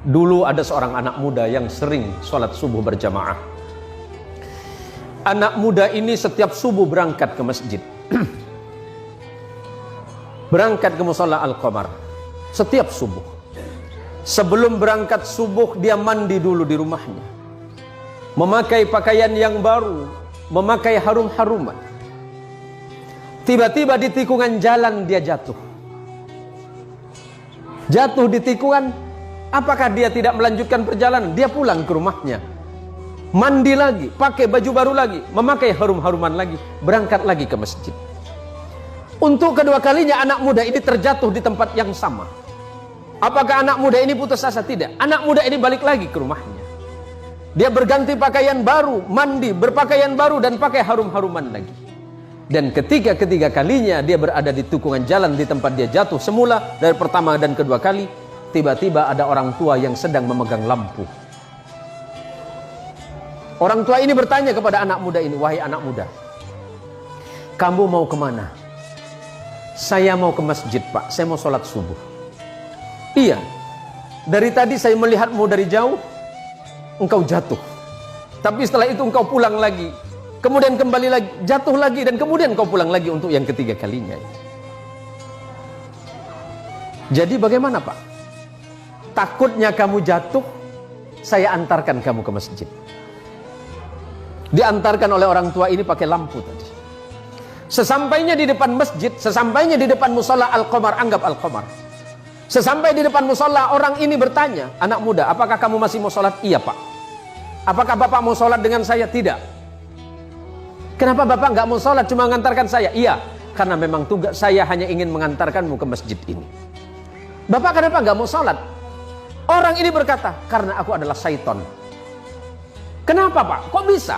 Dulu ada seorang anak muda yang sering sholat subuh berjamaah. Anak muda ini setiap subuh berangkat ke masjid. Berangkat ke mushola Al-Qamar setiap subuh. Sebelum berangkat subuh dia mandi dulu di rumahnya, memakai pakaian yang baru, memakai harum-haruman. Tiba-tiba di tikungan jalan dia jatuh. Jatuh di tikungan. Apakah dia tidak melanjutkan perjalanan? Dia pulang ke rumahnya, mandi lagi, pakai baju baru lagi, memakai harum-haruman lagi, berangkat lagi ke masjid. Untuk kedua kalinya anak muda ini terjatuh di tempat yang sama. Apakah anak muda ini putus asa? Tidak. Anak muda ini balik lagi ke rumahnya. Dia berganti pakaian baru, mandi, berpakaian baru, dan pakai harum-haruman lagi. Dan ketiga kalinya dia berada di tikungan jalan di tempat dia jatuh semula dari pertama dan kedua kali, tiba-tiba ada orang tua yang sedang memegang lampu. Orang tua ini bertanya kepada anak muda ini, "Wahai anak muda, kamu mau kemana?" "Saya mau ke masjid, Pak. Saya mau sholat subuh." "Iya, dari tadi saya melihatmu dari jauh, engkau jatuh. Tapi setelah itu engkau pulang lagi, kemudian kembali lagi, jatuh lagi, dan kemudian engkau pulang lagi untuk yang ketiga kalinya. Jadi bagaimana, Pak? Takutnya kamu jatuh, saya antarkan kamu ke masjid." Diantarkan oleh orang tua ini pakai lampu tadi. Sesampainya di depan masjid, sesampainya di depan mushola Al-Qamar, anggap Al-Qamar. Sesampai di depan mushola, orang ini bertanya, "Anak muda, apakah kamu masih mau sholat?" "Iya, Pak." "Apakah Bapak mau sholat dengan saya?" "Tidak." "Kenapa Bapak nggak mau sholat, cuma mengantarkan saya?" "Iya, karena memang tugas saya hanya ingin mengantarkanmu ke masjid ini." "Bapak kenapa nggak mau sholat?" Orang ini berkata, "Karena aku adalah syaitan." "Kenapa, Pak? Kok bisa?"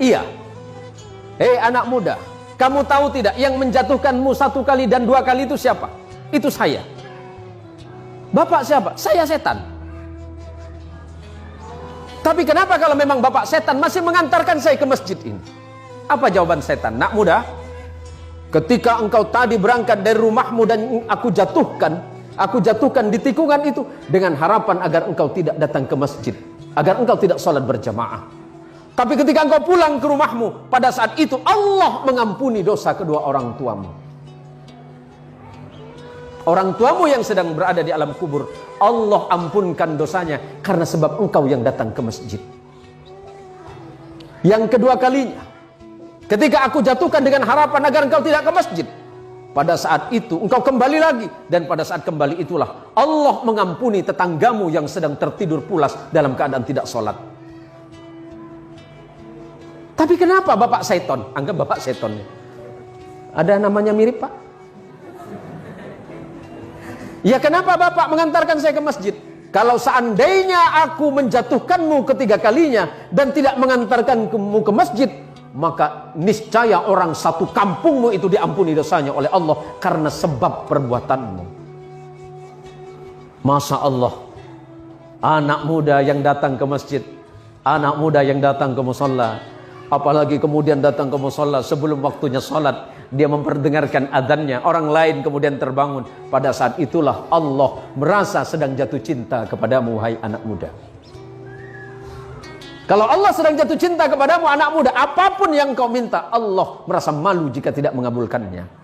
"Iya. Hei anak muda, kamu tahu tidak yang menjatuhkanmu 1 kali dan 2 kali itu siapa? Itu saya." "Bapak siapa?" "Saya setan." "Tapi kenapa kalau memang Bapak setan masih mengantarkan saya ke masjid ini?" Apa jawaban setan? "Nak muda, ketika engkau tadi berangkat dari rumahmu dan aku jatuhkan di tikungan itu dengan harapan agar engkau tidak datang ke masjid, agar engkau tidak sholat berjamaah. Tapi ketika engkau pulang ke rumahmu, pada saat itu Allah mengampuni dosa kedua orang tuamu. Orang tuamu yang sedang berada di alam kubur, Allah ampunkan dosanya karena sebab engkau yang datang ke masjid." Yang kedua kalinya, ketika aku jatuhkan dengan harapan agar engkau tidak ke masjid, pada saat itu engkau kembali lagi, dan pada saat kembali itulah Allah mengampuni tetanggamu yang sedang tertidur pulas dalam keadaan tidak sholat. Tapi kenapa Bapak seton?" Anggap Bapak seton. Ada namanya mirip, Pak? "Ya kenapa Bapak mengantarkan saya ke masjid? Kalau seandainya aku menjatuhkanmu ketiga kalinya dan tidak mengantarkanmu ke masjid, maka niscaya orang satu kampungmu itu diampuni dosanya oleh Allah karena sebab perbuatanmu." Masya Allah, anak muda yang datang ke masjid, anak muda yang datang ke mushola, apalagi kemudian datang ke mushola sebelum waktunya sholat, dia memperdengarkan adzannya, orang lain kemudian terbangun. Pada saat itulah Allah merasa sedang jatuh cinta kepadamu, wahai anak muda. Kalau Allah sedang jatuh cinta kepadamu, anak muda, apapun yang kau minta, Allah merasa malu jika tidak mengabulkannya.